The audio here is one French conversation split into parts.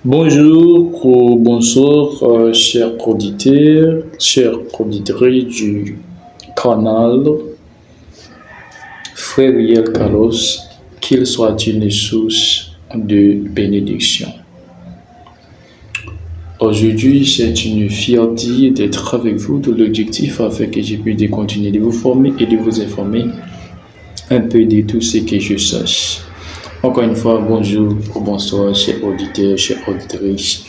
Bonjour ou bonsoir, chers auditeurs, chers auditrices du canal Frère Riel Carlos, qu'il soit une source de bénédiction. Aujourd'hui, c'est une fierté d'être avec vous de l'objectif afin que je puisse continuer de vous former et de vous informer un peu de tout ce que je sache. Encore une fois, bonjour ou bonsoir, chers auditeurs, chers auditrices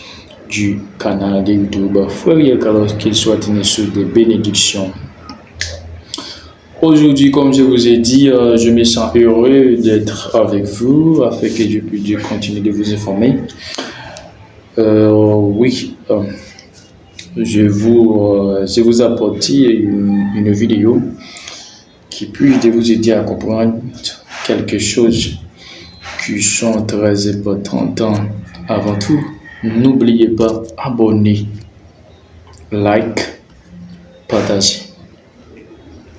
du canal de YouTube Frère Carlos, qu'il soit une source de bénédiction. Aujourd'hui, comme je vous ai dit, je me sens heureux d'être avec vous afin que je puisse continuer de vous informer. Oui, je vous apporte une vidéo qui puisse vous aider à comprendre quelque chose qui sont très importantes. Avant tout, n'oubliez pas abonner, like, partager.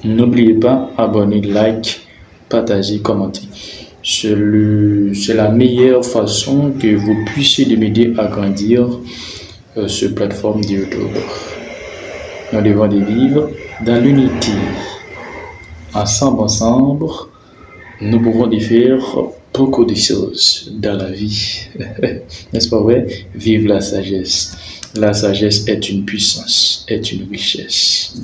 N'oubliez pas abonner, like, partager, commenter. C'est la meilleure façon que vous puissiez m'aider à grandir cette plateforme de YouTube. Nous devons vivre dans l'unité. Ensemble, nous pouvons faire beaucoup de choses dans la vie. N'est-ce pas vrai? Vive la sagesse. La sagesse est une puissance, est une richesse.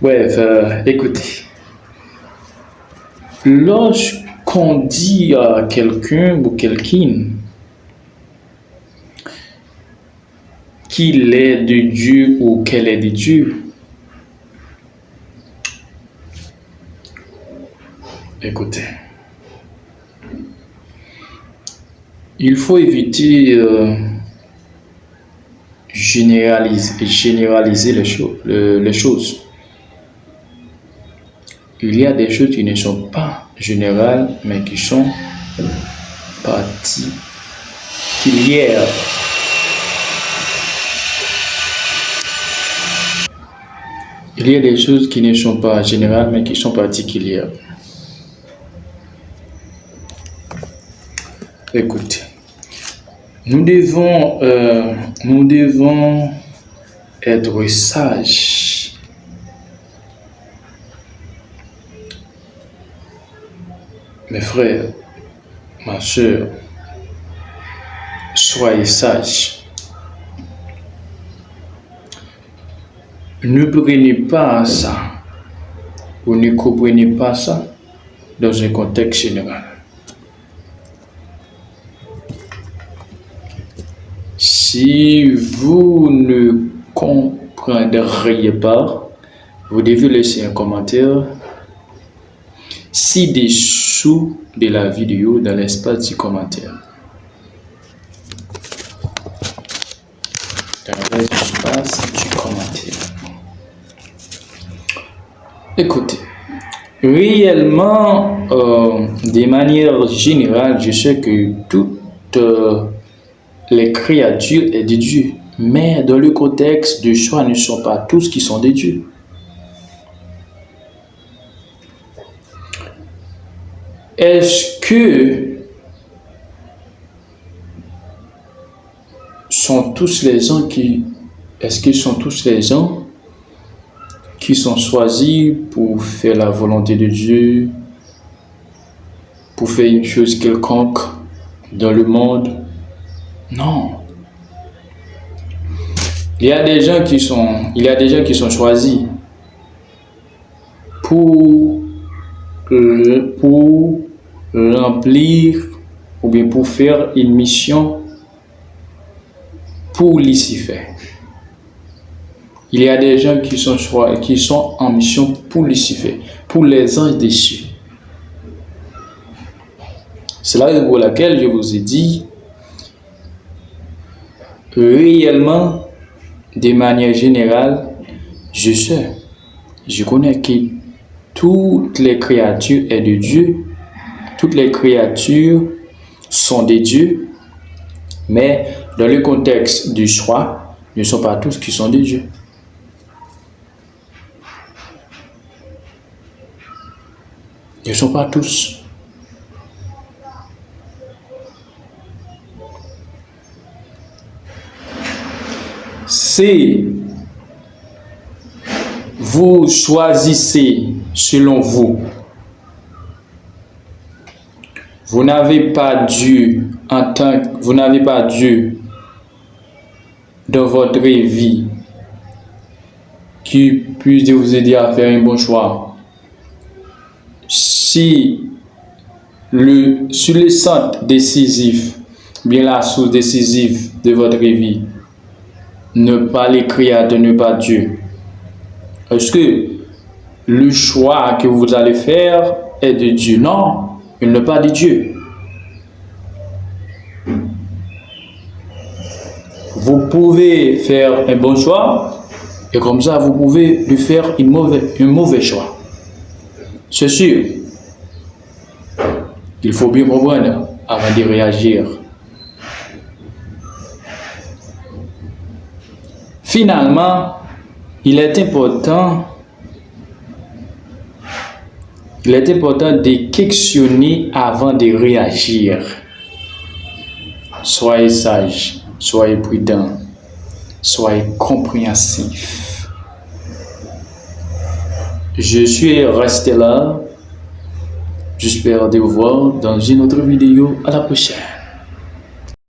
Bref, écoutez. Lorsqu'on dit à quelqu'un ou quelqu'un qu'il est de Dieu ou qu'elle est de Dieu, écoutez, il faut éviter généraliser les choses. Il y a des choses qui ne sont pas générales, mais qui sont particulières. Il y a des choses qui ne sont pas générales, mais qui sont particulières. Écoutez, nous devons être sages. Mes frères, ma soeur, soyez sages. Ne prenez pas ça ou ne comprenez pas ça dans un contexte général. Si vous ne comprendriez pas, vous devez laisser un commentaire ci-dessous de la vidéo dans l'espace du commentaire. Dans l'espace du commentaire. Écoutez, réellement, de manière générale, je sais que toutes les créatures sont de Dieu, mais dans le contexte de choix, ne sont pas tous qui sont de Dieu. Est-ce que sont tous les gens qui sont choisis pour faire la volonté de Dieu, pour faire une chose quelconque dans le monde? Non. Il y a des gens qui sont choisis pour remplir ou bien pour faire une mission pour Lucifer. Il y a des gens qui sont en mission pour Lucifer, pour les anges déchus. C'est la raison pour laquelle je vous ai dit, réellement, de manière générale, je connais que toutes les créatures sont de Dieu, toutes les créatures sont de Dieu, mais dans le contexte du choix, ne sont pas tous qui sont de Dieu. Ne sont pas tous. Si vous choisissez selon vous, vous n'avez pas Dieu dans votre vie qui puisse vous aider à faire un bon choix. Si sur le centre décisif, bien la source décisive de votre vie, ne pas les créateurs, ne pas Dieu. Est-ce que le choix que vous allez faire est de Dieu? Non, il n'est pas de Dieu. Vous pouvez faire un bon choix et comme ça, vous pouvez lui faire un mauvais choix. C'est sûr. Il faut bien comprendre avant de réagir. Finalement, il est important de questionner avant de réagir. Soyez sage, soyez prudent, soyez compréhensif. Je suis resté là. J'espère de vous voir dans une autre vidéo. À la prochaine.